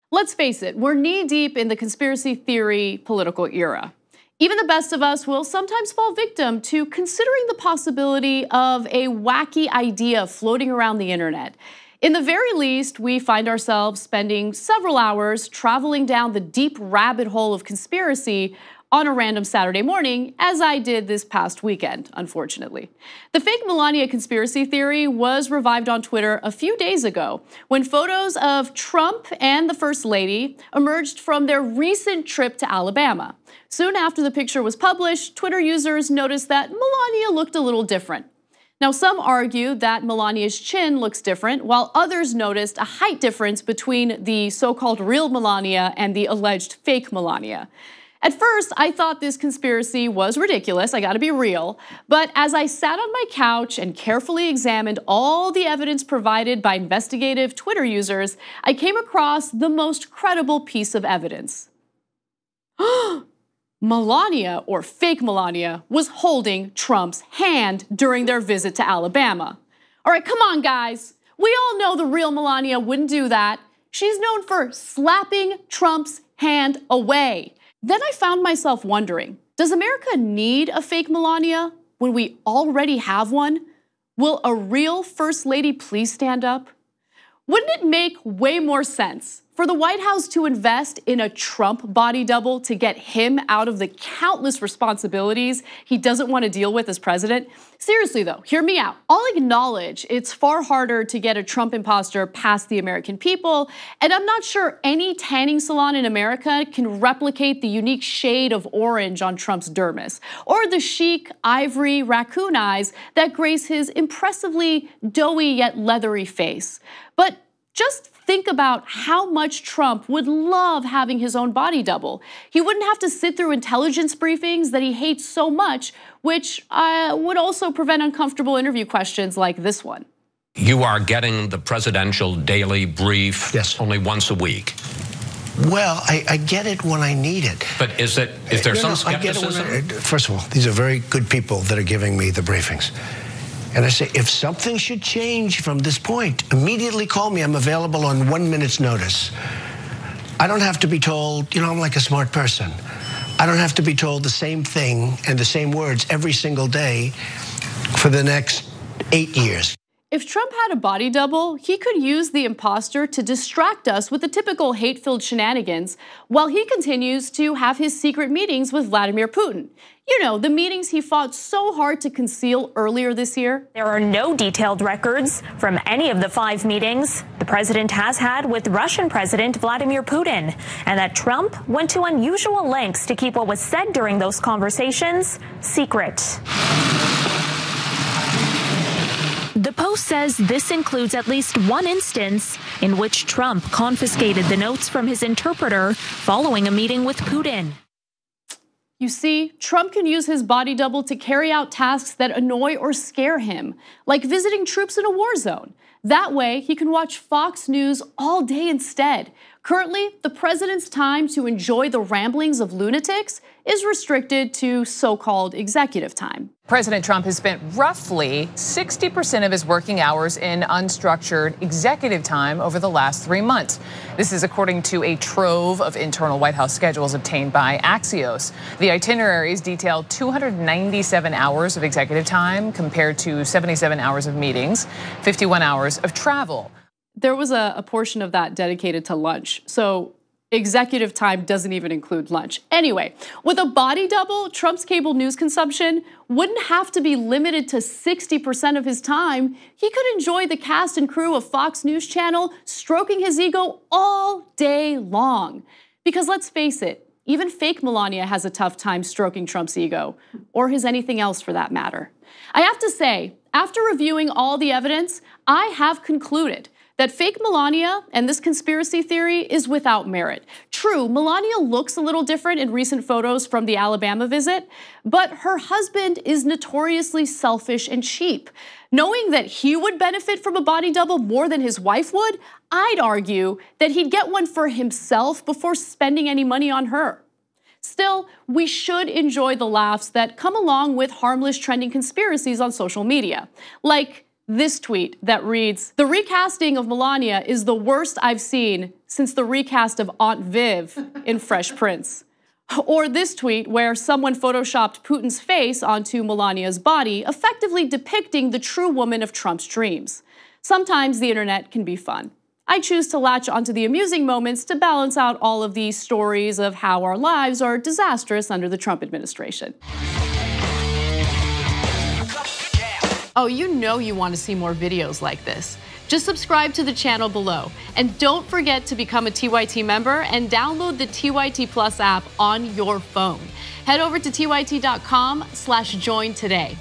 Let's face it, we're knee-deep in the conspiracy theory political era. Even the best of us will sometimes fall victim to considering the possibility of a wacky idea floating around the internet. In the very least, we find ourselves spending several hours traveling down the deep rabbit hole of conspiracy on a random Saturday morning, as I did this past weekend, unfortunately. The fake Melania conspiracy theory was revived on Twitter a few days ago when photos of Trump and the First Lady emerged from their recent trip to Alabama. Soon after the picture was published, Twitter users noticed that Melania looked a little different. Now, some argue that Melania's chin looks different, while others noticed a height difference between the so-called real Melania and the alleged fake Melania. At first, I thought this conspiracy was ridiculous, I gotta be real, but as I sat on my couch and carefully examined all the evidence provided by investigative Twitter users, I came across the most credible piece of evidence. Melania, or fake Melania, was holding Trump's hand during their visit to Alabama. All right, come on, guys. We all know the real Melania wouldn't do that. She's known for slapping Trump's hand away. Then I found myself wondering, does America need a fake Melania when we already have one? Will a real First Lady please stand up? Wouldn't it make way more sense for the White House to invest in a Trump body double to get him out of the countless responsibilities he doesn't want to deal with as president? Seriously though, hear me out. I'll acknowledge it's far harder to get a Trump imposter past the American people, and I'm not sure any tanning salon in America can replicate the unique shade of orange on Trump's dermis, or the chic ivory raccoon eyes that grace his impressively doughy yet leathery face. But just think about how much Trump would love having his own body double. He wouldn't have to sit through intelligence briefings that he hates so much, which would also prevent uncomfortable interview questions like this one. You are getting the presidential daily brief only once a week. Well, I get it when I need it. But is there some skepticism? First of all, these are very good people that are giving me the briefings. And I say, if something should change from this point, immediately call me. I'm available on 1 minute's notice. I don't have to be told, I'm like a smart person. I don't have to be told the same thing and the same words every single day for the next 8 years. If Trump had a body double, he could use the imposter to distract us with the typical hate-filled shenanigans while he continues to have his secret meetings with Vladimir Putin. You know, the meetings he fought so hard to conceal earlier this year. There are no detailed records from any of the 5 meetings the president has had with Russian President Vladimir Putin, and that Trump went to unusual lengths to keep what was said during those conversations secret. The Post says this includes at least one instance in which Trump confiscated the notes from his interpreter following a meeting with Putin. You see, Trump can use his body double to carry out tasks that annoy or scare him, like visiting troops in a war zone. That way, he can watch Fox News all day instead. Currently, the president's time to enjoy the ramblings of lunatics is restricted to so-called executive time. President Trump has spent roughly 60% of his working hours in unstructured executive time over the last 3 months. This is according to a trove of internal White House schedules obtained by Axios. The itineraries detail 297 hours of executive time compared to 77 hours of meetings, 51 hours of travel. There was a portion of that dedicated to lunch, so executive time doesn't even include lunch. Anyway, with a body double, Trump's cable news consumption wouldn't have to be limited to 60% of his time. He could enjoy the cast and crew of Fox News Channel stroking his ego all day long. Because let's face it, even fake Melania has a tough time stroking Trump's ego, or his anything else for that matter. I have to say, after reviewing all the evidence, I have concluded that fake Melania and this conspiracy theory is without merit. True, Melania looks a little different in recent photos from the Alabama visit, but her husband is notoriously selfish and cheap. Knowing that he would benefit from a body double more than his wife would, I'd argue that he'd get one for himself before spending any money on her. Still, we should enjoy the laughs that come along with harmless trending conspiracies on social media, like this tweet that reads, "The recasting of Melania is the worst I've seen since the recast of Aunt Viv in Fresh Prince." Or this tweet where someone photoshopped Putin's face onto Melania's body, effectively depicting the true woman of Trump's dreams. Sometimes the internet can be fun. I choose to latch onto the amusing moments to balance out all of these stories of how our lives are disastrous under the Trump administration. Oh, you know you want to see more videos like this. Just subscribe to the channel below. And don't forget to become a TYT member and download the TYT Plus app on your phone. Head over to tyt.com/join today.